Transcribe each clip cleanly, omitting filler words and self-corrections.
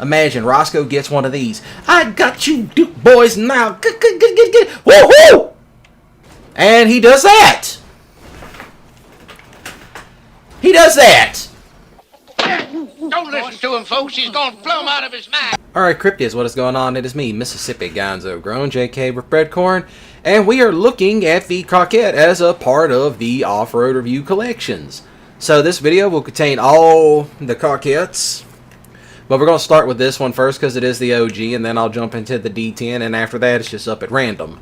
Imagine Roscoe gets one of these. I got you, Duke boys, now. Get. Woohoo! And he does that. He does that. Don't listen to him, folks. He's gonna plumb out of his mind. Alright, Cryptids, what is going on? It is me, Mississippi Gonzo Grown, JK with Breadcorn, and we are looking at the Coquette as a part of the Off-Road Review collections. So this video will contain all the Coquettes, but we're going to start with this one first because it is the OG, and then I'll jump into the D10, and after that it's just up at random.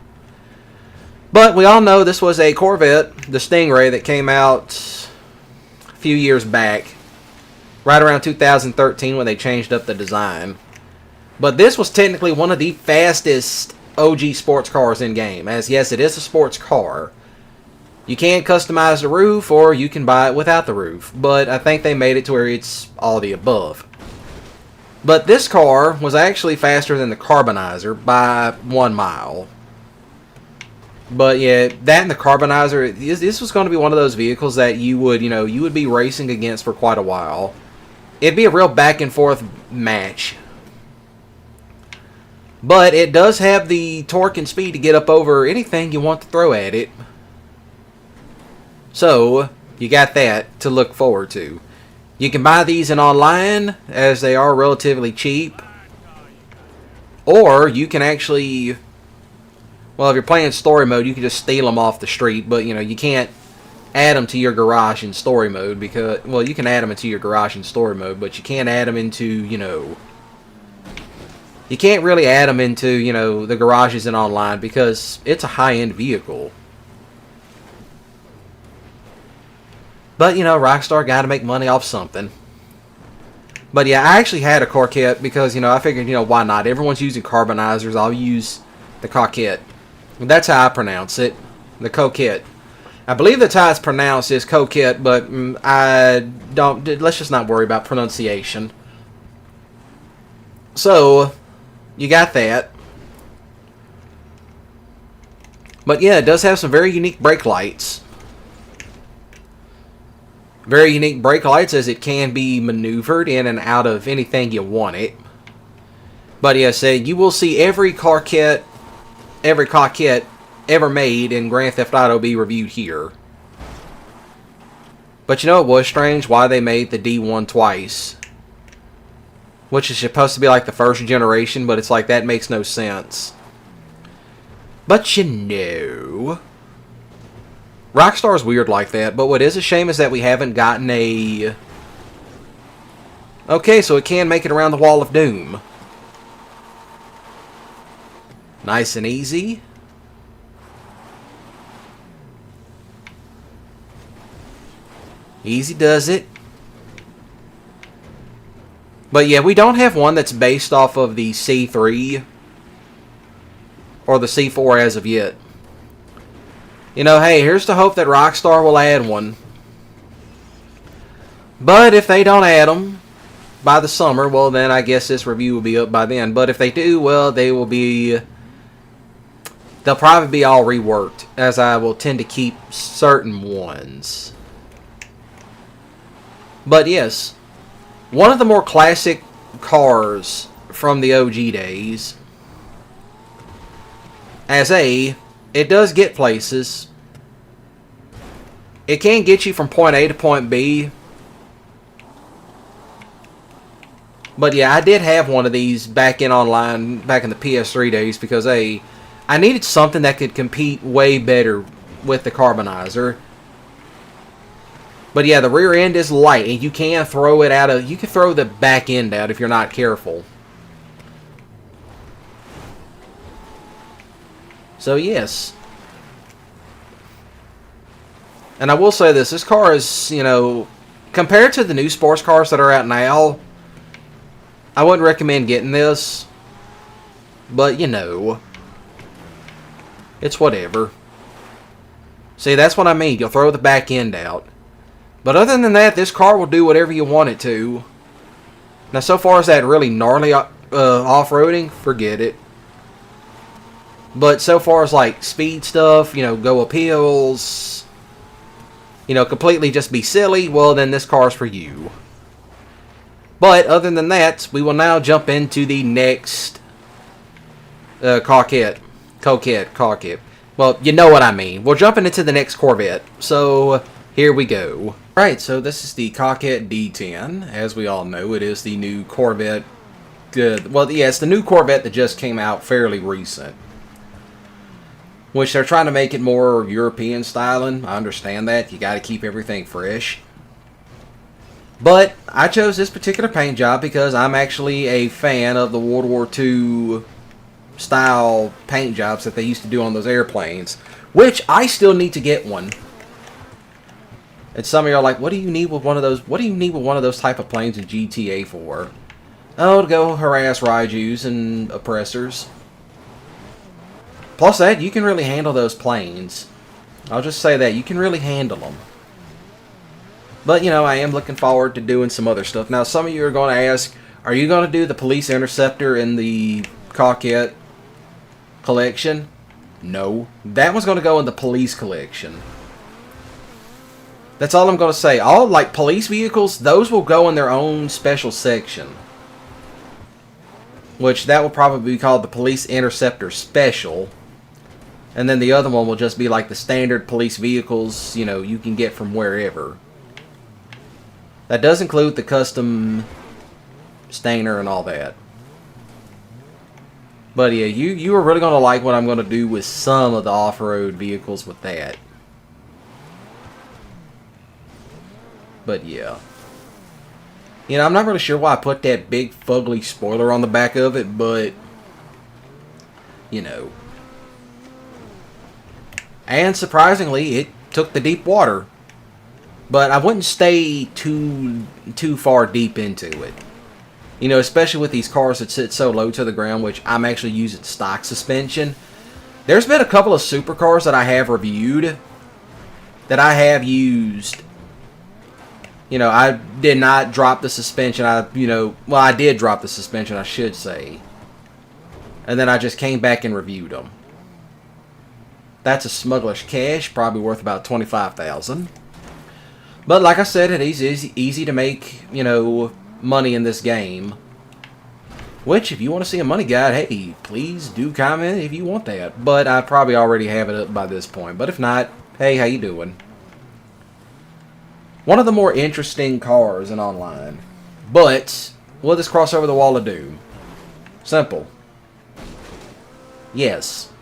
But we all know this was a Corvette, the Stingray, that came out a few years back, right around 2013 when they changed up the design. But this was technically one of the fastest OG sports cars in game, as yes, it is a sports car. You can customize the roof, or you can buy it without the roof, but I think they made it to where it's all the above. But this car was actually faster than the Carbonizer by 1 mile. But yeah, that and the Carbonizer, this was going to be one of those vehicles that you would be racing against for quite a while. It'd be a real back and forth match. But it does have the torque and speed to get up over anything you want to throw at it. So, you got that to look forward to. You can buy these in online, as they are relatively cheap. Or, you can actually, well, if you're playing story mode, you can just steal them off the street. But, you can't add them to your garage in story mode, because, well, you can add them into your garage in story mode, but you can't add them into, you can't really add them into, the garages and online, because it's a high-end vehicle. But, Rockstar got to make money off something. But yeah, I actually had a Coquette because, I figured, why not? Everyone's using Carbonizers, I'll use the Coquette. That's how I pronounce it, the Coquette. I believe that's how it's pronounced is Coquette, but let's just not worry about pronunciation. So, you got that. But yeah, it does have some very unique brake lights. Very unique brake lights, as it can be maneuvered in and out of anything you want it. But yeah, you will see every Coquette ever made in Grand Theft Auto be reviewed here. But it was strange why they made the D1 twice. Which is supposed to be like the first generation, but it's like that makes no sense. But Rockstar's weird like that, but what is a shame is that we haven't gotten a... Okay, so it can make it around the Wall of Doom. Nice and easy. Easy does it. But yeah, we don't have one that's based off of the C3 or the C4 as of yet. Hey, here's the hope that Rockstar will add one. But if they don't add them by the summer, well then I guess this review will be up by then. But if they do, well, they'll probably be all reworked, as I will tend to keep certain ones. But yes, one of the more classic cars from the OG days. It does get places. It can get you from point A to point B. But yeah, I did have one of these back in online, back in the PS3 days, because I needed something that could compete way better with the Carbonizer. But yeah, the rear end is light, and you can throw it out of... You can throw the back end out if you're not careful. So yes. And I will say this car is, compared to the new sports cars that are out now, I wouldn't recommend getting this. But, it's whatever. See, that's what I mean. You'll throw the back end out. But other than that, this car will do whatever you want it to. Now, so far as that really gnarly off-roading, forget it. But so far as like speed stuff, go up hills, completely just be silly, well then this car's for you. But other than that, we will now jump into the next Coquette. Well, you know what I mean. We're jumping into the next Corvette. So, here we go. Alright, so this is the Coquette D10. As we all know, it is the new Corvette. Well, yeah, it's the new Corvette that just came out fairly recent. Which they're trying to make it more European styling. I understand that. You got to keep everything fresh. But I chose this particular paint job because I'm actually a fan of the World War II style paint jobs that they used to do on those airplanes, which I still need to get one. And some of you are like, what do you need with one of those? What do you need with one of those type of planes in GTA for? Oh, to go harass Raijus and oppressors. Plus that, you can really handle those planes. I'll just say that you can really handle them. But, you know, I am looking forward to doing some other stuff. Now, some of you are going to ask, are you going to do the police interceptor in the Coquette collection? No. That one's going to go in the police collection. That's all I'm going to say. All, like, police vehicles, those will go in their own special section. Which, that will probably be called the Police Interceptor Special. And then the other one will just be like the standard police vehicles, you know, you can get from wherever. That does include the custom stainer and all that. But yeah, you are really going to like what I'm going to do with some of the off-road vehicles with that. But yeah. You know, I'm not really sure why I put that big fugly spoiler on the back of it, but you know. And surprisingly, it took the deep water. But I wouldn't stay too far deep into it. You know, especially with these cars that sit so low to the ground, which I'm actually using stock suspension. There's been a couple of supercars that I have reviewed that I have used. You know, I did not drop the suspension. I did drop the suspension, I should say. And then I just came back and reviewed them. That's a smuggler's cash, probably worth about $25,000. But like I said, it is easy to make, you know, money in this game. Which, if you want to see a money guide, hey, please do comment if you want that. But I probably already have it up by this point. But if not, hey, how you doing? One of the more interesting cars in online. But, will this cross over the wall of doom? Simple. Yes.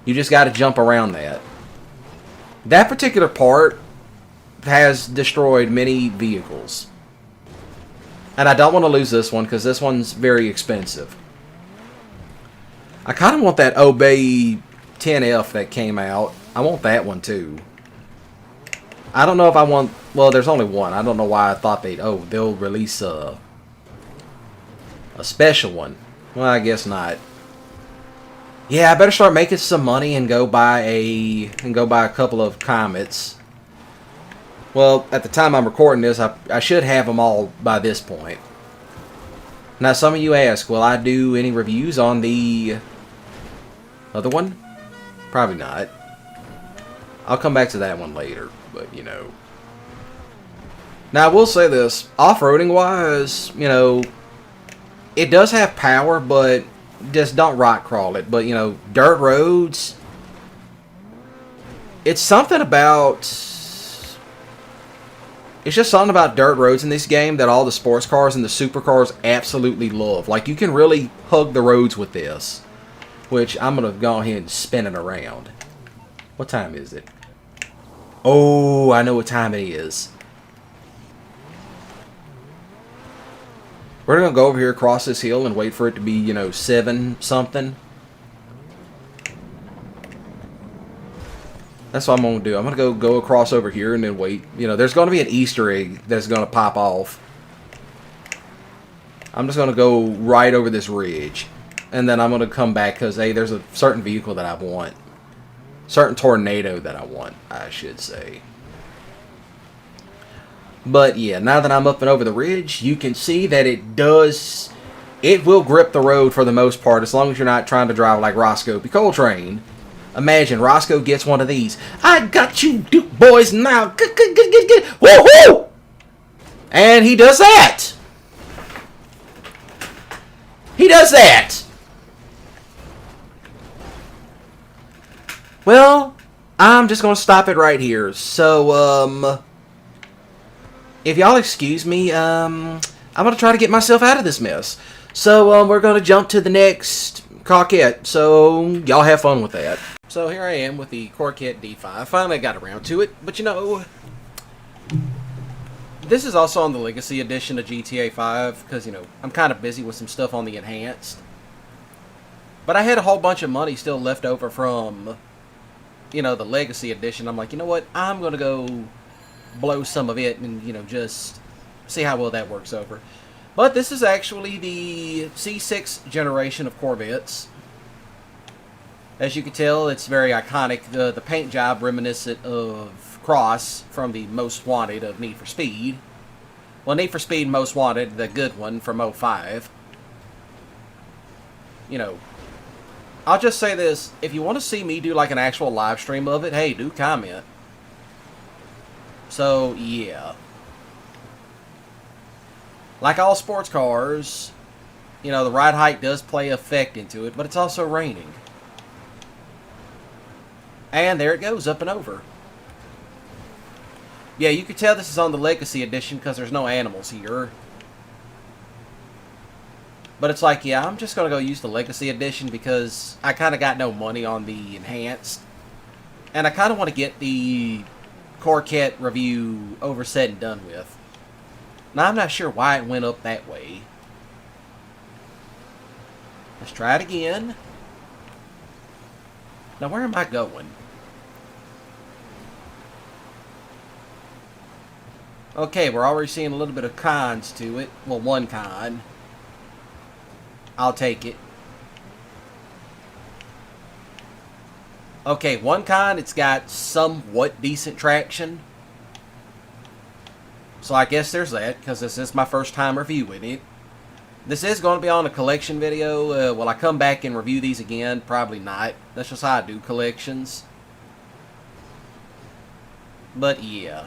You just got to jump around that. That particular part has destroyed many vehicles. And I don't want to lose this one because this one's very expensive. I kind of want that Obey 10F that came out. I want that one too. I don't know if I want... Well, there's only one. I don't know why I thought they'll release a special one. Well, I guess not. Yeah, I better start making some money and go buy a couple of Comets. Well, at the time I'm recording this, I should have them all by this point. Now, some of you ask, will I do any reviews on the other one? Probably not. I'll come back to that one later, but, you know. Now, I will say this. Off-roading wise, you know, it does have power, but just don't rock crawl it. But, you know, dirt roads, it's something about... It's just something about dirt roads in this game that all the sports cars and the supercars absolutely love. Like, you can really hug the roads with this. Which, I'm going to go ahead and spin it around. What time is it? Oh, I know what time it is. We're going to go over here across this hill and wait for it to be, you know, 7 something. That's what I'm going to do. I'm going to go across over here and then wait. You know, there's going to be an Easter egg that's going to pop off. I'm just going to go right over this ridge. And then I'm going to come back because, hey, there's a certain vehicle that I want. Certain tornado that I want, I should say. But, yeah, now that I'm up and over the ridge, you can see that it will grip the road for the most part as long as you're not trying to drive like Roscoe P. Coltrane. Imagine Roscoe gets one of these. I got you, Duke boys, now. Woo-hoo! And he does that. He does that! Well, I'm just going to stop it right here. So, if y'all excuse me, I'm going to try to get myself out of this mess. So, we're going to jump to the next Coquette. So, y'all have fun with that. So, here I am with the Coquette D5. I finally got around to it. But, you know, this is also on the Legacy Edition of GTA 5. Because, you know, I'm kind of busy with some stuff on the Enhanced. But I had a whole bunch of money still left over from, you know, the Legacy Edition. I'm like, you know what? I'm going to go blow some of it and, you know, just see how well that works over. But this is actually the C6 generation of Corvettes. As you can tell, it's very iconic. The paint job reminiscent of Cross from the Most Wanted of Need for Speed. Well, Need for Speed Most Wanted, the good one from '05. You know, I'll just say this. If you want to see me do like an actual live stream of it, hey, do comment. So, yeah. Like all sports cars, you know, the ride height does play effect into it, but it's also raining. And there it goes, up and over. Yeah, you can tell this is on the Legacy Edition because there's no animals here. But it's like, yeah, I'm just going to go use the Legacy Edition because I kind of got no money on the Enhanced. And I kind of want to get the Coquette review over, said, and done with. Now, I'm not sure why it went up that way. Let's try it again. Now, where am I going? Okay, we're already seeing a little bit of cons to it. Well, one con. I'll take it. Okay, one con, it's got somewhat decent traction. So I guess there's that, because this is my first time reviewing it. This is going to be on a collection video. Will I come back and review these again? Probably not. That's just how I do collections. But yeah.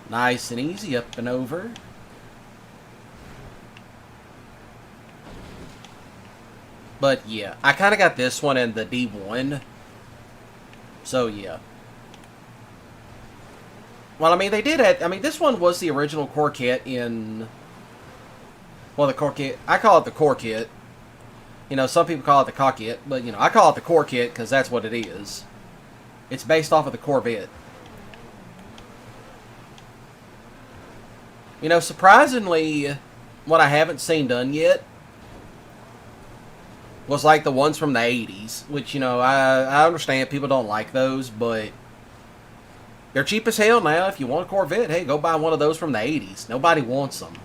Nice and easy, up and over. But yeah, I kind of got this one in the D1. So yeah. Well, I mean, they did it. I mean, this one was the original Coquette in... Well, the Coquette... I call it the Coquette. You know, some people call it the Coquette. But, you know, I call it the Coquette because that's what it is. It's based off of the Corvette. You know, surprisingly, what I haven't seen done yet was like the ones from the 80s. Which, you know, I understand people don't like those, but... They're cheap as hell now. If you want a Corvette, hey, go buy one of those from the 80s. Nobody wants them.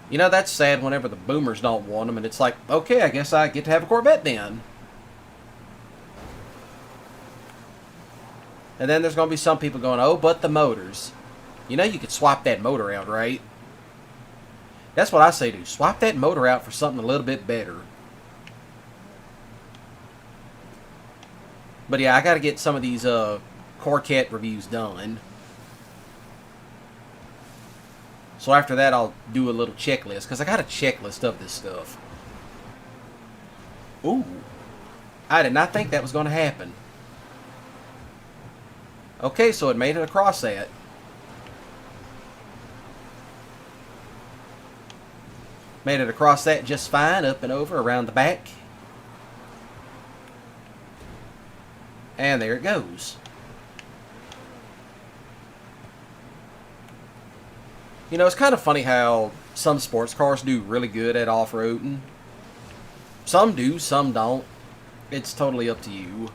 You know, that's sad whenever the boomers don't want them. And it's like, okay, I guess I get to have a Corvette then. And then there's going to be some people going, oh, but the motors. You know you could swap that motor out, right? That's what I say, dude. Swap that motor out for something a little bit better. But yeah, I got to get some of these Coquette reviews done. So after that, I'll do a little checklist. Because I got a checklist of this stuff. Ooh. I did not think that was going to happen. Okay, so it made it across that. Made it across that just fine. Up and over, around the back. And there it goes. You know, it's kind of funny how some sports cars do really good at off-roading. Some do, some don't. It's totally up to you.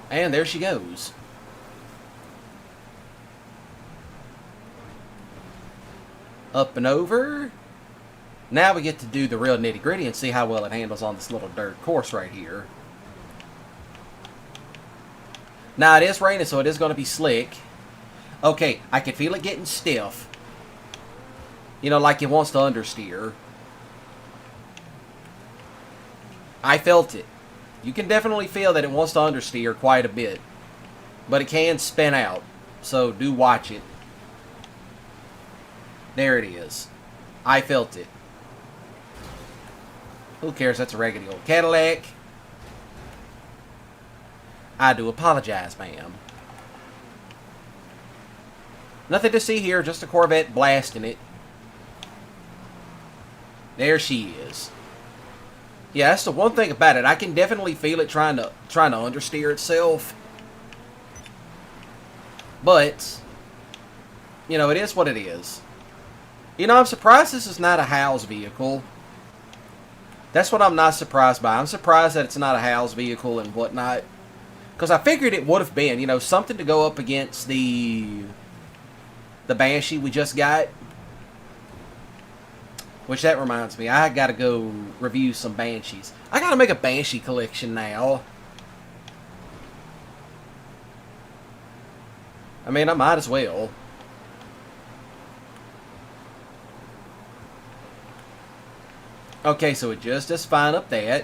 And there she goes. Up and over. Now we get to do the real nitty gritty and see how well it handles on this little dirt course right here. Now it is raining, so it is going to be slick. Okay, I can feel it getting stiff. You know, like it wants to understeer. I felt it. You can definitely feel that it wants to understeer quite a bit. But it can spin out. So do watch it. There it is. I felt it. Who cares? That's a raggedy old Cadillac. I do apologize, ma'am. Nothing to see here, just a Corvette blasting it. There she is. Yeah, that's the one thing about it. I can definitely feel it trying to understeer itself. But, you know, it is what it is. You know, I'm surprised this is not a house vehicle. That's what I'm not surprised by. I'm surprised that it's not a house vehicle and whatnot. Because I figured it would have been, you know, something to go up against the Banshee we just got. Which, that reminds me, I gotta go review some Banshees. I gotta make a Banshee collection now. I mean, I might as well. Okay, so it just does fine up that.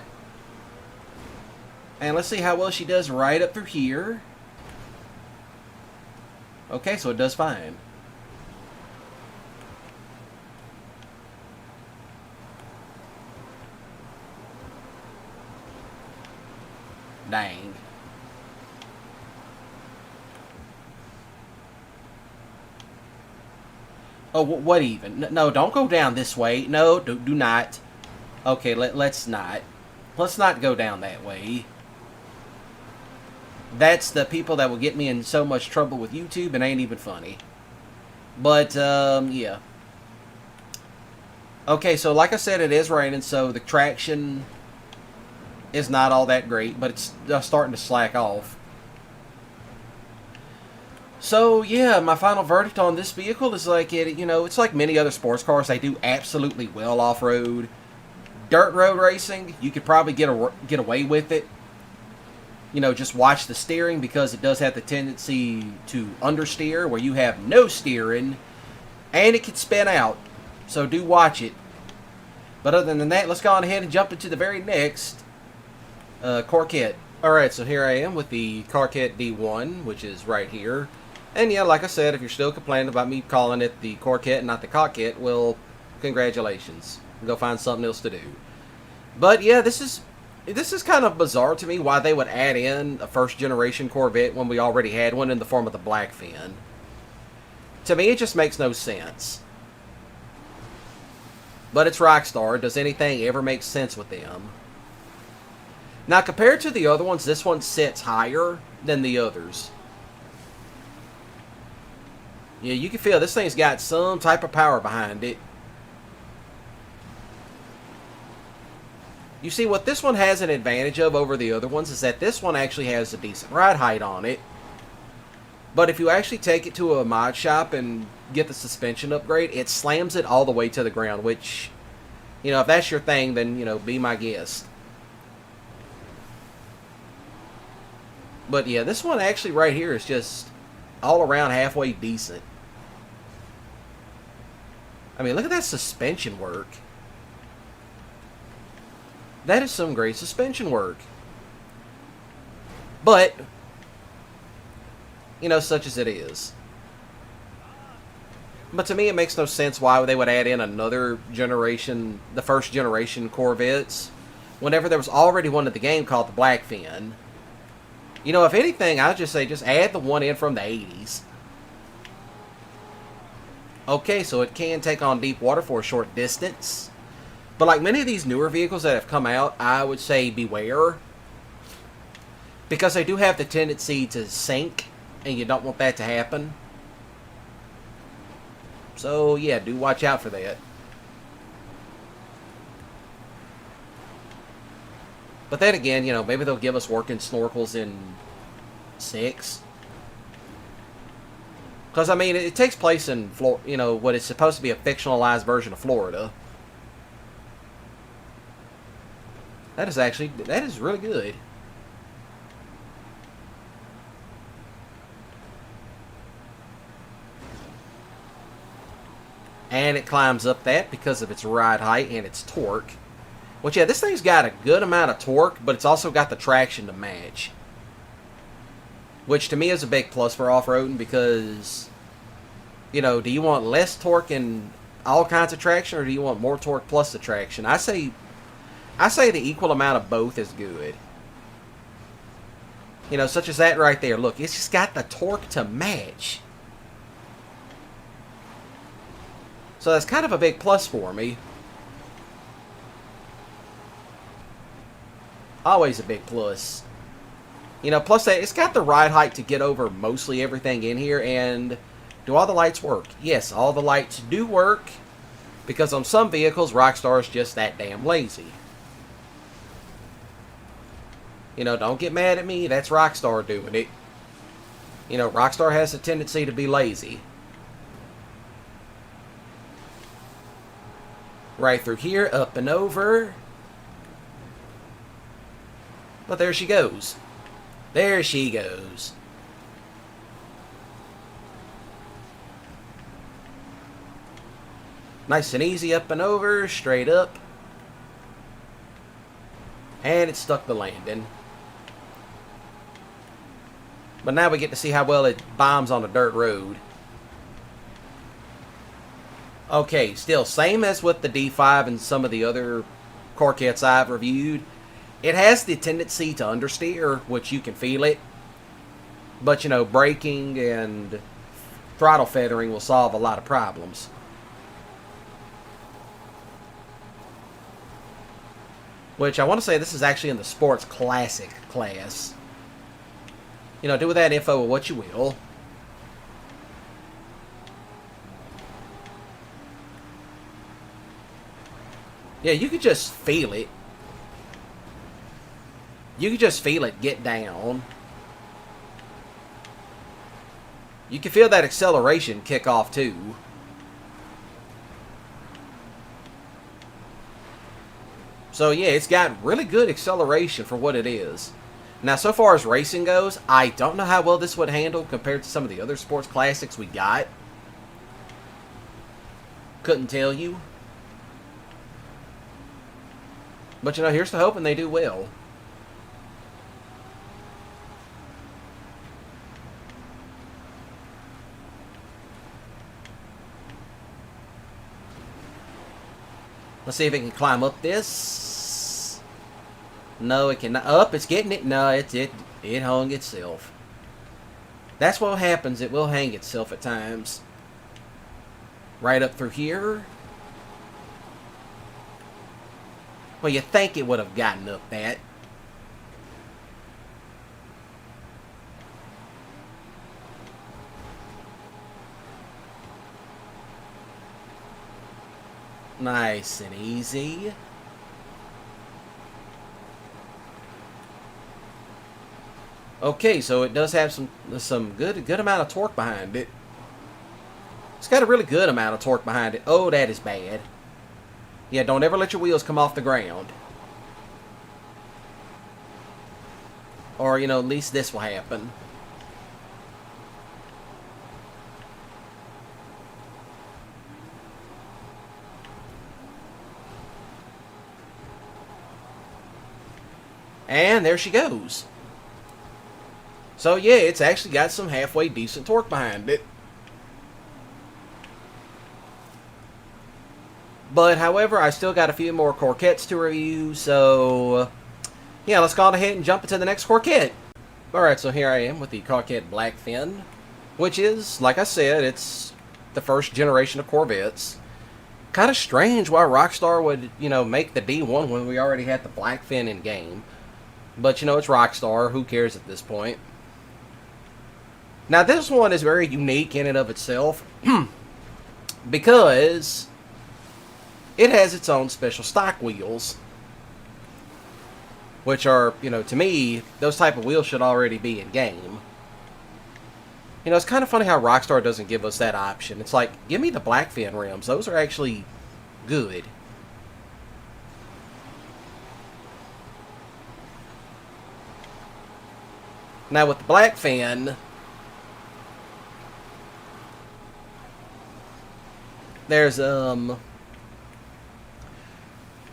And let's see how well she does right up through here. Okay, so it does fine. Dang. Oh, what even? No, don't go down this way. No, do not. Okay, let's not. Let's not go down that way. That's the people that will get me in so much trouble with YouTube and ain't even funny. But, yeah. Okay, so like I said, it is raining, so the traction is not all that great, but it's starting to slack off. So, yeah, my final verdict on this vehicle is like, you know, it's like many other sports cars. They do absolutely well off-road. Dirt road racing, you could probably get away with it. You know, just watch the steering because it does have the tendency to understeer where you have no steering. And it can spin out. So do watch it. But other than that, let's go on ahead and jump into the very next Coquette. Alright, so here I am with the Coquette D1, which is right here. And yeah, like I said, if you're still complaining about me calling it the Coquette and not the Coquette, well, congratulations. Go find something else to do. But yeah, this is kind of bizarre to me why they would add in a first generation Corvette when we already had one in the form of the Blackfin. To me, it just makes no sense. But it's Rockstar. Does anything ever make sense with them? Now, compared to the other ones, this one sits higher than the others. Yeah, you can feel this thing's got some type of power behind it. You see, what this one has an advantage of over the other ones is that this one actually has a decent ride height on it. But if you actually take it to a mod shop and get the suspension upgrade, it slams it all the way to the ground, which, you know, if that's your thing, then, you know, be my guest. But yeah, this one actually right here is just all around halfway decent. I mean, look at that suspension work. That is some great suspension work. But, you know, such as it is. But to me, it makes no sense why they would add in another generation, the first generation Corvettes, whenever there was already one in the game called the Blackfin. You know, if anything, I'd just say just add the one in from the 80s. Okay, so it can take on deep water for a short distance. But like many of these newer vehicles that have come out, I would say beware. Because they do have the tendency to sink, and you don't want that to happen. So, yeah, do watch out for that. But then again, you know, maybe they'll give us working snorkels in 6. Because, I mean, it takes place in, you know, what is supposed to be a fictionalized version of Florida. That is really good. And it climbs up that because of its ride height and its torque. Which, yeah, this thing's got a good amount of torque, but it's also got the traction to match. Which, to me, is a big plus for off-roading because, you know, do you want less torque and all kinds of traction, or do you want more torque plus the traction? I say the equal amount of both is good. You know, such as that right there. Look, it's just got the torque to match. So that's kind of a big plus for me. Always a big plus. You know, plus that it's got the ride height to get over mostly everything in here. And do all the lights work? Yes, all the lights do work. Because on some vehicles, Rockstar is just that damn lazy. You know, don't get mad at me. That's Rockstar doing it. You know, Rockstar has a tendency to be lazy. Right through here, up and over. But there she goes. There she goes. Nice and easy, up and over, straight up. And it stuck the landing. But now we get to see how well it bombs on a dirt road. Okay, still same as with the D5 and some of the other Coquettes I've reviewed. It has the tendency to understeer, which you can feel it. But, you know, braking and throttle feathering will solve a lot of problems. Which I want to say this is actually in the Sports Classic class. You know, do with that info what you will. Yeah, you could just feel it. You can just feel it get down. You can feel that acceleration kick off too. So yeah, it's got really good acceleration for what it is. Now, so far as racing goes, I don't know how well this would handle compared to some of the other sports classics we got. Couldn't tell you. But you know, here's to hoping they do well. Let's see if it can climb up this. No, it cannot. Up, it's getting it. No, it hung itself. That's what happens. It will hang itself at times. Right up through here. Well, you think it would have gotten up that. Nice and easy. Okay, so it does have some good amount of torque behind it. It's got a really good amount of torque behind it. Oh, that is bad. Yeah, don't ever let your wheels come off the ground. Or, you know, at least this will happen. And there she goes. So yeah, it's actually got some halfway decent torque behind it. But however, I still got a few more Coquettes to review, so yeah, let's go ahead and jump into the next Coquette. Alright, so here I am with the Coquette Blackfin, which is, like I said, it's the first generation of Corvettes. Kind of strange why Rockstar would, you know, make the D1 when we already had the Blackfin in game. But, you know, it's Rockstar. Who cares at this point? Now, this one is very unique in and of itself. Because it has its own special stock wheels. Which are, you know, to me, those type of wheels should already be in game. You know, it's kind of funny how Rockstar doesn't give us that option. It's like, give me the Blackfin rims. Those are actually good. Now with the Blackfin, there's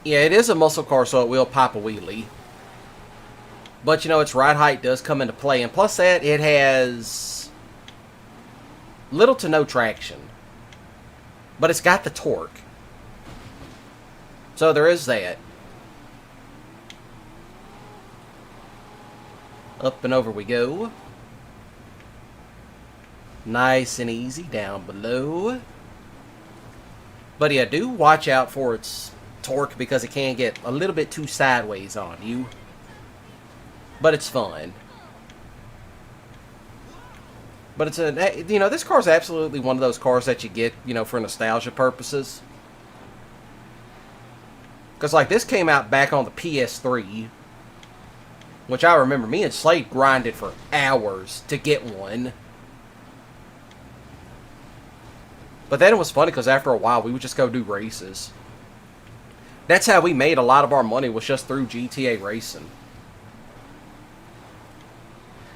Yeah, it is a muscle car, so it will pop a wheelie. But, you know, its ride height does come into play. And plus that, it has little to no traction. But it's got the torque. So there is that. Up and over we go. Nice and easy down below. But yeah, do watch out for its torque because it can get a little bit too sideways on you. But it's fun. But it's a, you know, this car is absolutely one of those cars that you get, you know, for nostalgia purposes. Because, like, this came out back on the PS3. Which I remember me and Slade grinded for hours to get one. But then it was funny because after a while we would just go do races. That's how we made a lot of our money, was just through GTA racing.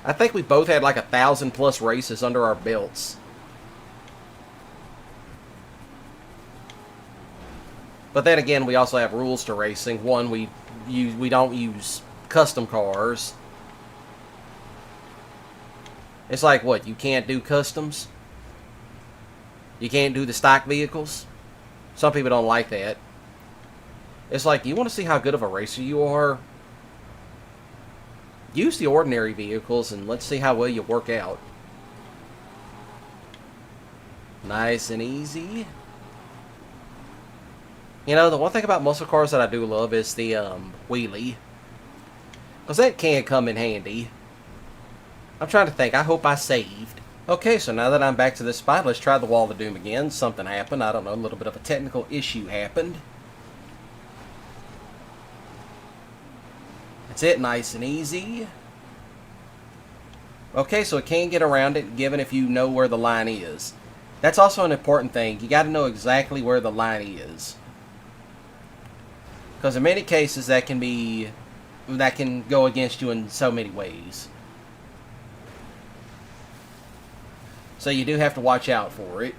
I think we both had like 1,000+ races under our belts. But then again, we also have rules to racing. One, we don't use custom cars. It's like, what, you can't do customs? You can't do the stock vehicles? Some people don't like that. It's like, you want to see how good of a racer you are? Use the ordinary vehicles and let's see how well you work out. Nice and easy. You know, the one thing about muscle cars that I do love is the wheelie. Because that can come in handy. I'm trying to think. I hope I saved. Okay, so now that I'm back to this spot, let's try the Wall of Doom again. Something happened. I don't know. A little bit of a technical issue happened. That's it. Nice and easy. Okay, so it can get around it, given if you know where the line is. That's also an important thing. You got to know exactly where the line is. Because in many cases, that can go against you in so many ways. So you do have to watch out for it.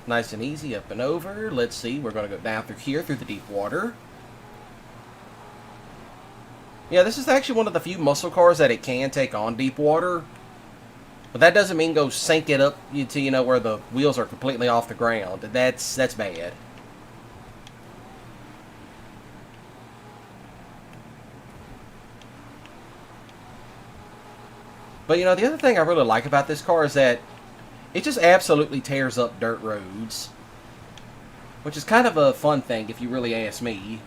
Nice and easy, up and over. Let's see, we're going to go down through here, through the deep water. Yeah, this is actually one of the few muscle cars that it can take on deep water. But that doesn't mean go sink it up to, you know, where the wheels are completely off the ground. That's bad. But, you know, the other thing I really like about this car is that it just absolutely tears up dirt roads. Which is kind of a fun thing, if you really ask me.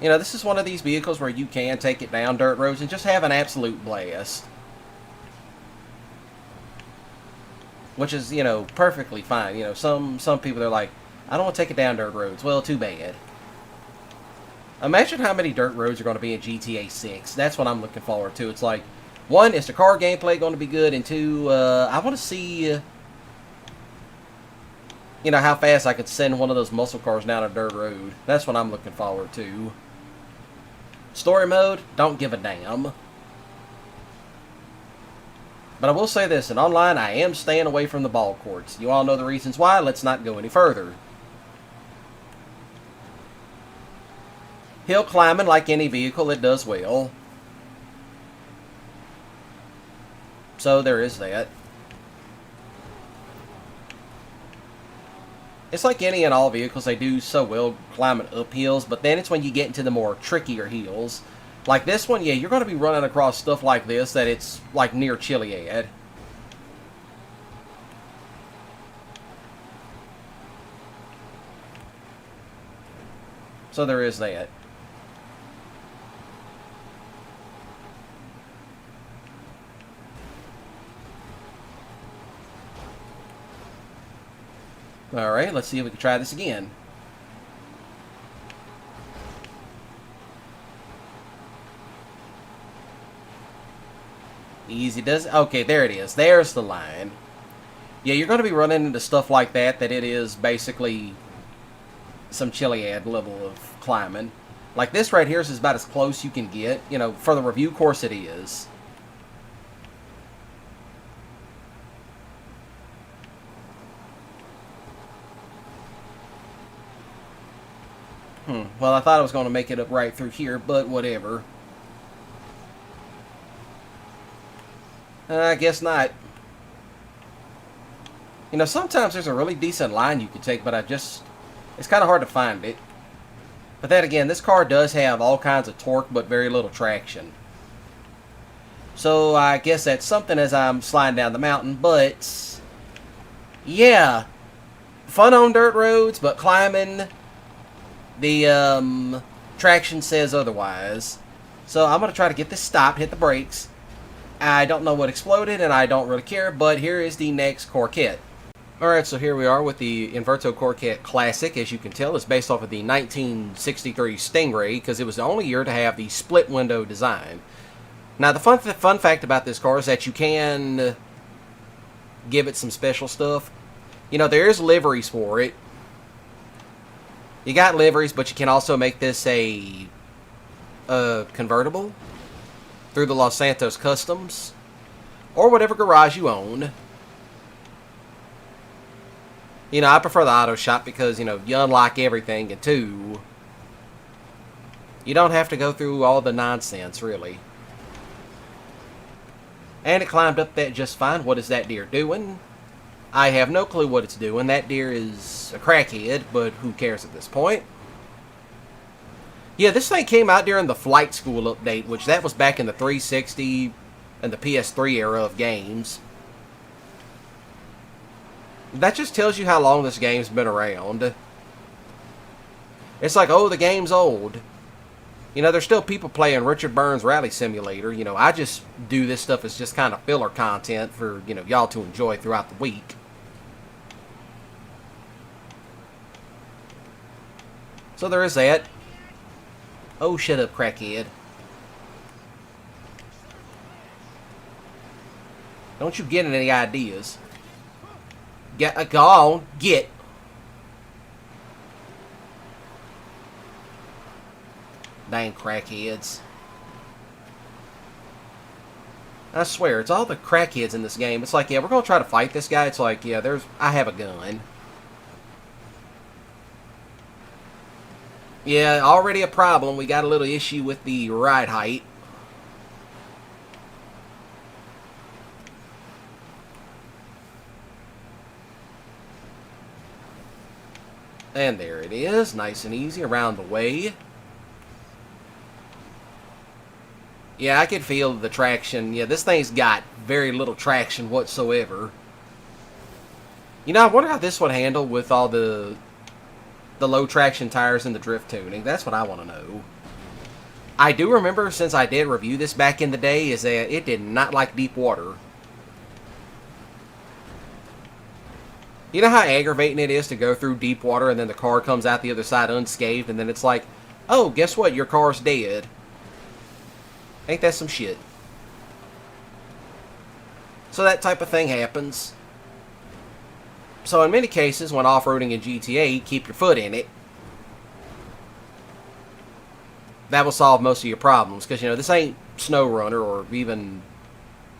You know, this is one of these vehicles where you can take it down dirt roads and just have an absolute blast. Which is, you know, perfectly fine. You know, some people, they're like, I don't want to take it down dirt roads. Well, too bad. Imagine how many dirt roads are going to be in GTA 6. That's what I'm looking forward to. It's like, one, is the car gameplay going to be good? And two, I want to see, you know, how fast I could send one of those muscle cars down a dirt road. That's what I'm looking forward to. Story mode, don't give a damn. But I will say this, in online, I am staying away from the ball courts. You all know the reasons why. Let's not go any further. Hill climbing, like any vehicle, it does well. So there is that. It's like any and all vehicles, they do so well climbing up hills, but then it's when you get into the more trickier hills. Like this one, yeah, you're going to be running across stuff like this that it's like near Chiliad. So there is that. Alright, let's see if we can try this again. Easy does it. Okay, there it is. There's the line. Yeah, you're going to be running into stuff like that it is basically some Chiliad level of climbing. Like this right here is about as close you can get. You know, for the review course it is. Well, I thought I was going to make it up right through here, but whatever. I guess not. You know, sometimes there's a really decent line you could take, but it's kind of hard to find it. But then again, this car does have all kinds of torque, but very little traction. So I guess that's something as I'm sliding down the mountain, but yeah, fun on dirt roads, but climbing, the traction says otherwise. So I'm going to try to get this stopped, hit the brakes. I don't know what exploded, and I don't really care, but here is the next Coquette. Alright, so here we are with the Invetero Coquette Classic. As you can tell, it's based off of the 1963 Stingray, because it was the only year to have the split window design. Now, the fun fact about this car is that you can give it some special stuff. You know, there is liveries for it. You got liveries, but you can also make this a convertible through the Los Santos Customs or whatever garage you own. You know, I prefer the auto shop because, you know, you unlock everything, and two, you don't have to go through all the nonsense, really. And it climbed up that just fine. What is that deer doing? I have no clue what it's doing. That deer is a crackhead, but who cares at this point? Yeah, this thing came out during the Flight School update, which that was back in the 360 and the PS3 era of games. That just tells you how long this game's been around. It's like, oh, the game's old. You know, there's still people playing Richard Burns Rally Simulator. You know, I just do this stuff as just kind of filler content for, you know, y'all to enjoy throughout the week. So there is that. Oh, shut up, crackhead. Don't you get any ideas. Go on, get. Dang crackheads. I swear, it's all the crackheads in this game. It's like, yeah, we're going to try to fight this guy. It's like, yeah, I have a gun. Yeah, already a problem. We got a little issue with the ride height. And there it is, nice and easy around the way. Yeah, I could feel the traction. Yeah, this thing's got very little traction whatsoever. You know, I wonder how this would handle with all the low traction tires and the drift tuning. That's what I want to know. I do remember, since I did review this back in the day, is that it did not like deep water. You know how aggravating it is to go through deep water and then the car comes out the other side unscathed, and then it's like, oh, guess what? Your car's dead. Ain't that some shit? So that type of thing happens. So in many cases, when off-roading in GTA, keep your foot in it. That will solve most of your problems, because, you know, this ain't Snow Runner or even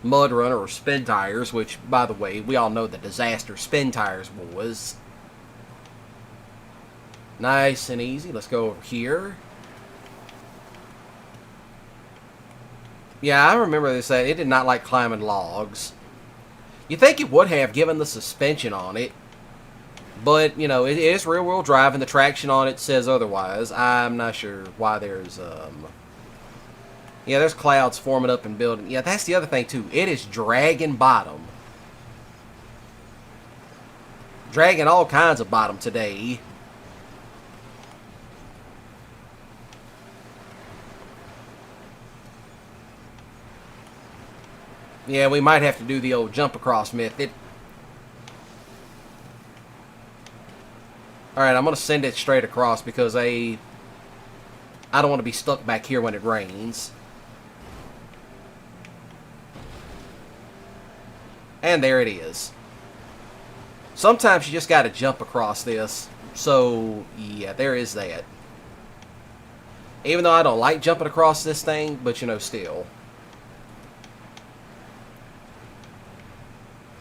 Mud Runner or Spin Tires, which, by the way, we all know the disaster Spin Tires was. Nice and easy. Let's go over here. Yeah, I remember this. It did not like climbing logs. You'd think it would have, given the suspension on it. But, you know, it is rear-wheel drive, and the traction on it says otherwise. I'm not sure why there's, yeah, there's clouds forming up and building. Yeah, that's the other thing, too. It is dragging bottom. Dragging all kinds of bottom today. Yeah, we might have to do the old jump across method. Alright, I'm going to send it straight across because I don't want to be stuck back here when it rains. And there it is. Sometimes you just got to jump across this. So, yeah, there is that. Even though I don't like jumping across this thing, but, you know, still.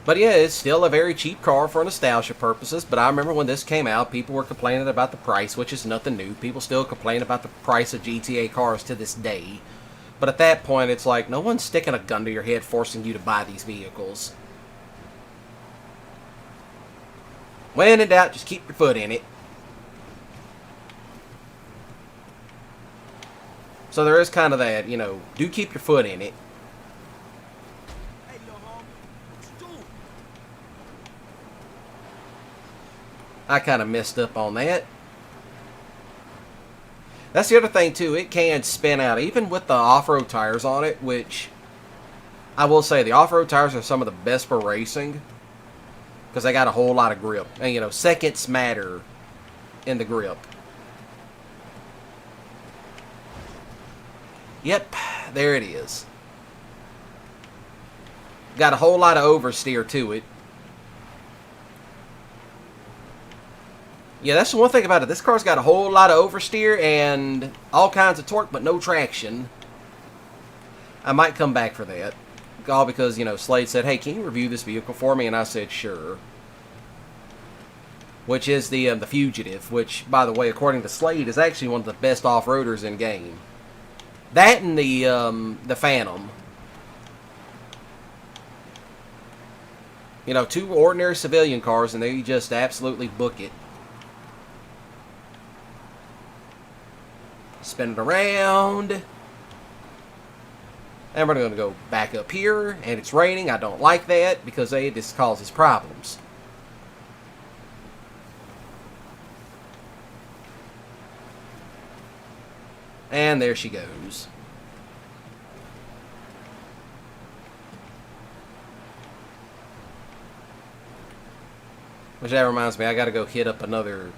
But yeah, it's still a very cheap car for nostalgia purposes. But I remember when this came out, people were complaining about the price, which is nothing new. People still complain about the price of GTA cars to this day. But at that point, it's like, no one's sticking a gun to your head forcing you to buy these vehicles. When in doubt, just keep your foot in it. So there is kind of that, you know, do keep your foot in it. I kind of messed up on that. That's the other thing, too. It can spin out, even with the off-road tires on it, which I will say the off-road tires are some of the best for racing because they got a whole lot of grip. And, you know, seconds matter in the grip. Yep, there it is. Got a whole lot of oversteer to it. Yeah, that's the one thing about it. This car's got a whole lot of oversteer and all kinds of torque, but no traction. I might come back for that. All because, you know, Slade said, hey, can you review this vehicle for me? And I said, sure. Which is the Fugitive, which, by the way, according to Slade, is actually one of the best off-roaders in game. That and the Phantom. You know, two ordinary civilian cars, and they just absolutely book it. Spin it around. And we're going to go back up here, and it's raining. I don't like that because this causes problems. And there she goes. Which that reminds me, I gotta go hit up another...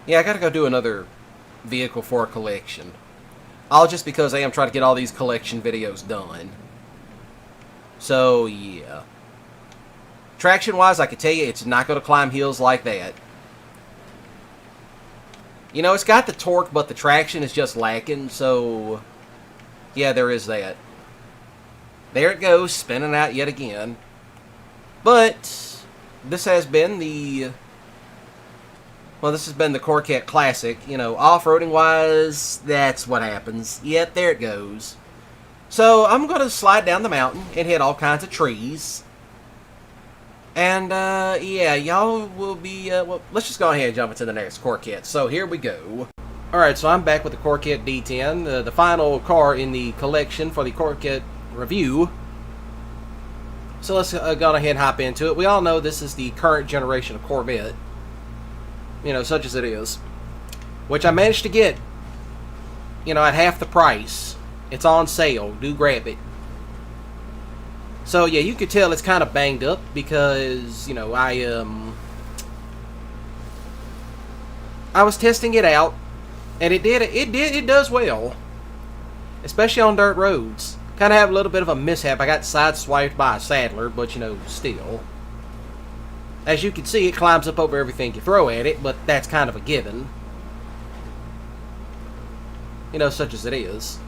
Yeah, I gotta go do another vehicle for a collection. All just because I am trying to get all these collection videos done. So, yeah. Traction-wise, I can tell you, it's not going to climb hills like that. You know, it's got the torque, but the traction is just lacking, so... Yeah, there is that. There it goes, spinning out yet again. But, this has been the... Well, this has been the Coquette Classic. You know, off-roading-wise, that's what happens. Yep, there it goes. So, I'm going to slide down the mountain and hit all kinds of trees. And, yeah, y'all will be, well, let's just go ahead and jump into the next Coquette. So, here we go. Alright, so I'm back with the Coquette D10, the final car in the collection for the Coquette review. So, let's go ahead and hop into it. We all know this is the current generation of Corvette. You know, such as it is. Which I managed to get, you know, at half the price. It's on sale. Do grab it. So, yeah, you could tell it's kind of banged up because, you know, I was testing it out, and it does well. Especially on dirt roads. Kind of have a little bit of a mishap. I got sideswiped by a saddler, but, you know, still. As you can see, it climbs up over everything you throw at it, but that's kind of a given. You know, such as it is.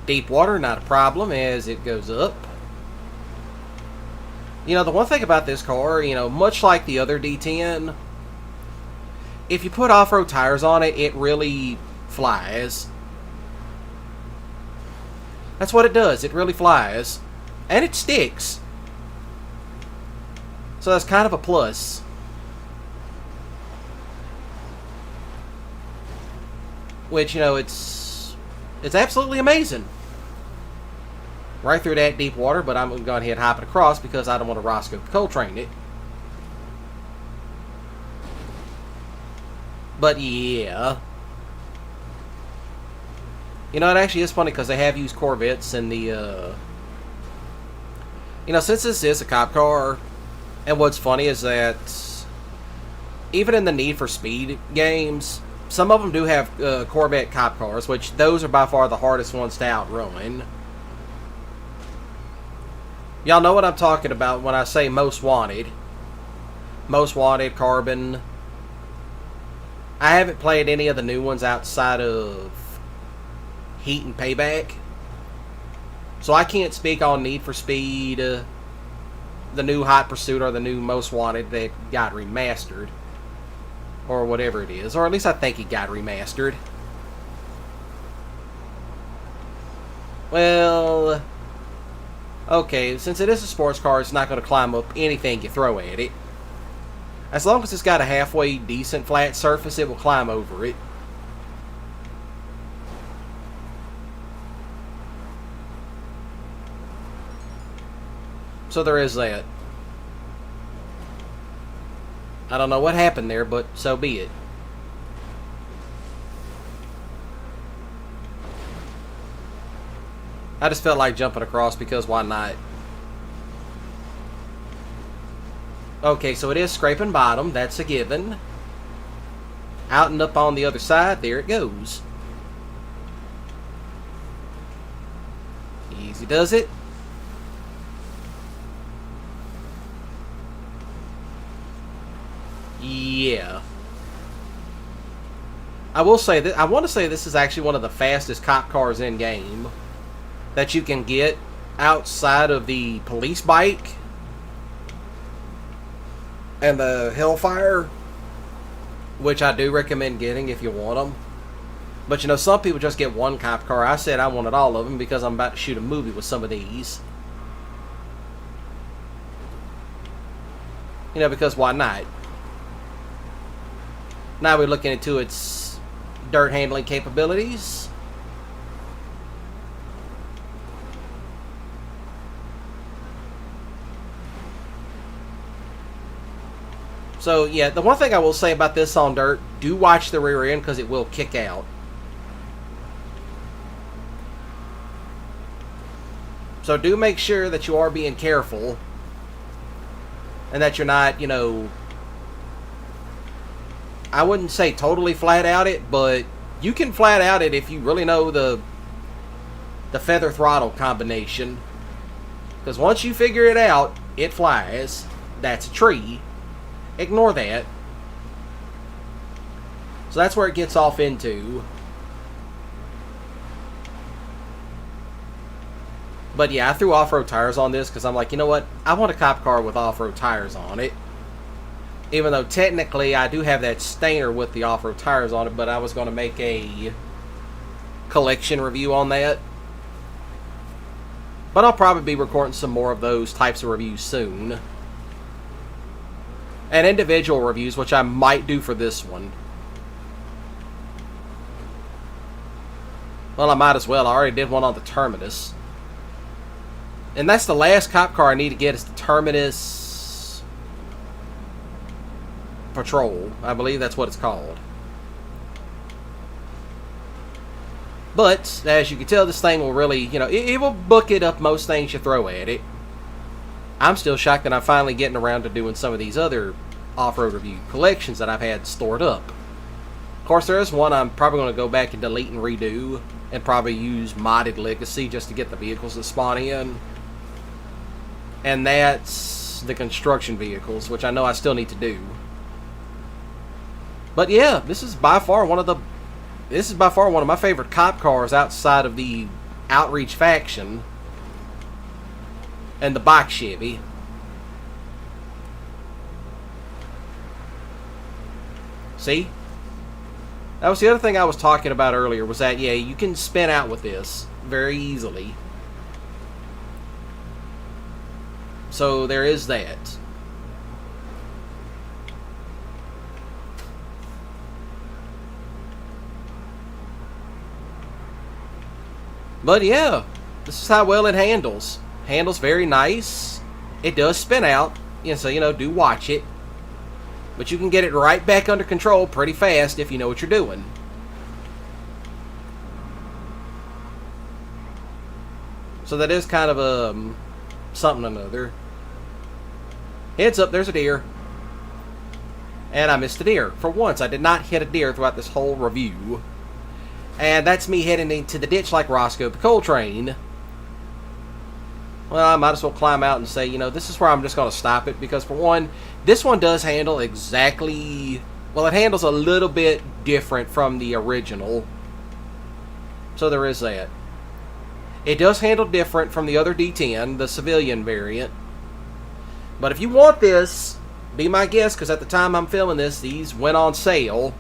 Deep water, not a problem as it goes up. You know, the one thing about this car, you know, much like the other D10, if you put off-road tires on it, it really flies. That's what it does. It really flies. And it sticks. So that's kind of a plus. Which, you know, it's absolutely amazing. Right through that deep water, but I'm going to go ahead and hop it across because I don't want to Roscoe Coltrane it. But yeah. You know, it actually is funny because they have used Corvettes in the, you know, since this is a cop car, and what's funny is that even in the Need for Speed games, some of them do have Corvette cop cars, which those are by far the hardest ones to outrun. Y'all know what I'm talking about when I say Most Wanted. Most Wanted, Carbon. I haven't played any of the new ones outside of Heat and Payback. So I can't speak on Need for Speed, the new Hot Pursuit, or the new Most Wanted that got remastered. Or whatever it is. Or at least I think it got remastered. Well, okay, since it is a sports car, it's not going to climb up anything you throw at it. As long as it's got a halfway decent flat surface, it will climb over it. So there is that. I don't know what happened there, but so be it. I just felt like jumping across because why not? Okay, so it is scraping bottom. That's a given. Out and up on the other side. There it goes. Easy does it. Yeah. I will say that I want to say this is actually one of the fastest cop cars in game that you can get outside of the police bike and the Hellfire, which I do recommend getting if you want them. But you know, some people just get one cop car. I said I wanted all of them because I'm about to shoot a movie with some of these. You know, because why not? Now we're looking into its dirt handling capabilities. So yeah, the one thing I will say about this on dirt, do watch the rear end because it will kick out. So do make sure that you are being careful and that you're not, you know, I wouldn't say totally flat out it, but you can flat out it if you really know the feather throttle combination. Because once you figure it out, it flies. That's a tree. Ignore that. So that's where it gets off into. But yeah, I threw off-road tires on this because I'm like, you know what? I want a cop car with off-road tires on it. Even though technically I do have that Stainer with the off-road tires on it, but I was going to make a collection review on that. But I'll probably be recording some more of those types of reviews soon. And individual reviews, which I might do for this one. Well, I might as well. I already did one on the Terminus. And that's the last cop car I need to get is the Terminus Patrol. I believe that's what it's called. But, as you can tell, this thing will really, you know, it will bucket up most things you throw at it. I'm still shocked that I'm finally getting around to doing some of these other off-road review collections that I've had stored up. Of course, there is one I'm probably going to go back and delete and redo, and probably use modded Legacy just to get the vehicles that spawn in. And that's the construction vehicles, which I know I still need to do. But yeah, this is by far one of my favorite cop cars outside of the Outreach faction and the bike Chevy. See? That was the other thing I was talking about earlier, was that, yeah, you can spin out with this very easily. So there is that. But yeah, this is how well it handles. Handles very nice. It does spin out, so you know, do watch it. But you can get it right back under control pretty fast if you know what you're doing. So that is kind of a something or another. Heads up, there's a deer. And I missed a deer. For once, I did not hit a deer throughout this whole review. And that's me heading into the ditch like Roscoe the Coltrane. Well, I might as well climb out and say, you know, this is where I'm just going to stop it. Because for one, this one does handle exactly... Well, it handles a little bit different from the original So there is that. It does handle different from the other D10, the civilian variant. But if you want this, be my guest, because at the time I'm filming this, these went on sale.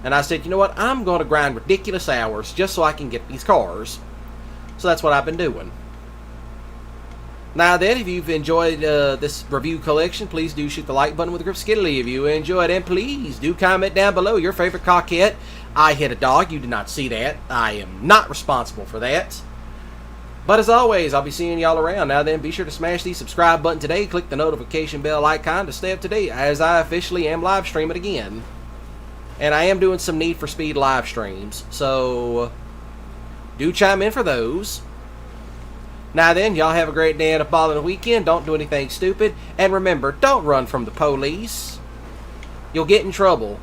And I said, you know what, I'm going to grind ridiculous hours just so I can get these cars. So that's what I've been doing. Now then, if you've enjoyed this review collection, please do shoot the like button with a grip skiddly if you enjoyed, and please do comment down below your favorite Coquette. I hit a dog, you did not see that. I am not responsible for that. But as always, I'll be seeing y'all around. Now then, be sure to smash the subscribe button today, click the notification bell icon to stay up to date as I officially am live streaming again. And I am doing some Need for Speed live streams, so do chime in for those. Now then, y'all have a great day and a ballin' weekend. Don't do anything stupid. And remember, don't run from the police. You'll get in trouble.